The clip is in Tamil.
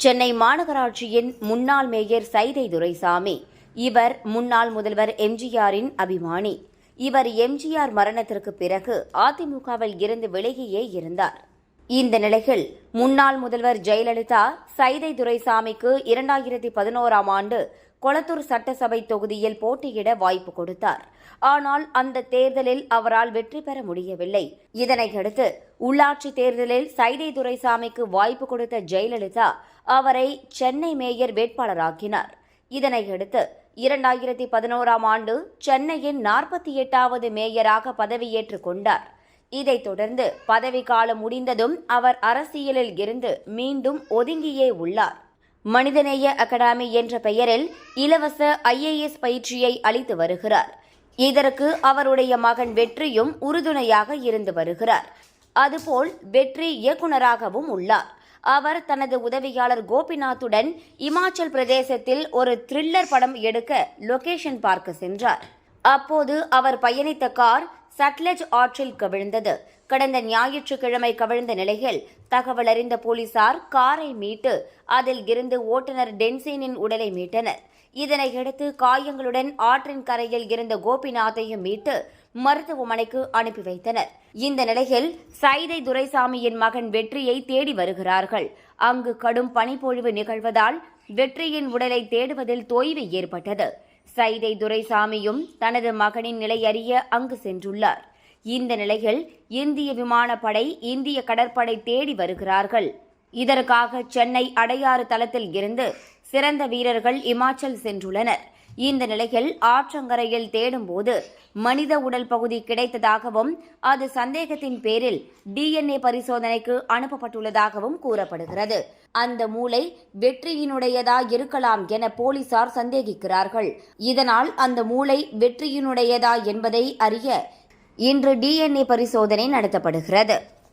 சென்னை மாநகராட்சியின் முன்னாள் மேயர் சைதை துரைசாமி. இவர் முன்னாள் முதல்வர் எம்ஜிஆரின் அபிமானி. இவர் எம்ஜிஆர் மரணத்திற்கு பிறகு அதிமுகவில் இருந்து விலகியே இருந்தார். இந்த நிலையில் முன்னாள் முதல்வர் ஜெயலலிதா சைதை துரைசாமிக்கு 2011ஆம் ஆண்டு கொளத்தூர் சட்டசபை தொகுதியில் போட்டியிட வாய்ப்பு கொடுத்தார். ஆனால் அந்த தேர்தலில் அவரால் வெற்றி பெற முடியவில்லை. இதனையடுத்து உள்ளாட்சி தேர்தலில் சைதை துரைசாமிக்கு வாய்ப்பு கொடுத்த ஜெயலலிதா அவரை சென்னை மேயர் வேட்பாளராக்கினார். இதனையடுத்து 2011ஆம் ஆண்டு சென்னையின் 48வது மேயராக பதவியேற்றுக் கொண்டார். இதைத் தொடர்ந்து பதவிக்காலம் முடிந்ததும் அவர் அரசியலில் இருந்து மீண்டும் ஒதுங்கியே உள்ளார். மனிதநேய அகாடமி என்ற பெயரில் இலவச IAS பயிற்சியை அளித்து வருகிறார். இதற்கு அவருடைய மகன் வெற்றியும் உறுதுணையாக இருந்து வருகிறார். அதுபோல் வெற்றி இயக்குநராகவும் உள்ளார். அவர் தனது உதவியாளர் கோபிநாத்துடன் இமாச்சல் பிரதேசத்தில் ஒரு த்ரில்லர் படம் எடுக்க லொகேஷன் பார்க்க சென்றார். அப்போது அவர் பயணித்த கார் சட்லஜ் ஆற்றில் கவிழ்ந்தது. கடந்த ஞாயிற்றுக்கிழமை கவிழ்ந்த நிலையில் தகவல் அறிந்த போலீசார் காரை மீட்டு அதில் இருந்து ஓட்டுநர் டென்சேனின் உடலை மீட்டனர். இதனையடுத்து காயங்களுடன் ஆற்றின் கரையில் இருந்த கோபிநாத்தையும் மீட்டு மருத்துவமனைக்கு அனுப்பி வைத்தனர். இந்த நிலையில் சைதை துரைசாமியின் மகன் வெற்றியை தேடி வருகிறார்கள். அங்கு கடும் பனிப்பொழிவு நிகழ்வதால் வெற்றியின் உடலை தேடுவதில் தொய்வு ஏற்பட்டது. சைதை துரைசாமியும் தனது மகனின் நிலை அறிய அங்கு சென்றுள்ளார். இந்த நிலையில் இந்திய விமானப்படை, இந்திய கடற்படை தேடி வருகிறார்கள். இதற்காக சென்னை அடையாறு தளத்தில் இருந்து சிறந்த வீரர்கள் இமாச்சல் சென்றுள்ளனர். இந்த நிலையில் ஆற்றங்கரையில் தேடும்போது மனித உடல் பகுதி கிடைத்ததாகவும் அது சந்தேகத்தின் பேரில் DNA பரிசோதனைக்கு அனுப்பப்பட்டுள்ளதாகவும் கூறப்படுகிறது. அந்த மூளை வெற்றியினுடையதா இருக்கலாம் என போலீசார் சந்தேகிக்கிறார்கள். இதனால் அந்த மூளை வெற்றியினுடையதா என்பதை அறிய இன்று DNA பரிசோதனை நடத்தப்படுகிறது.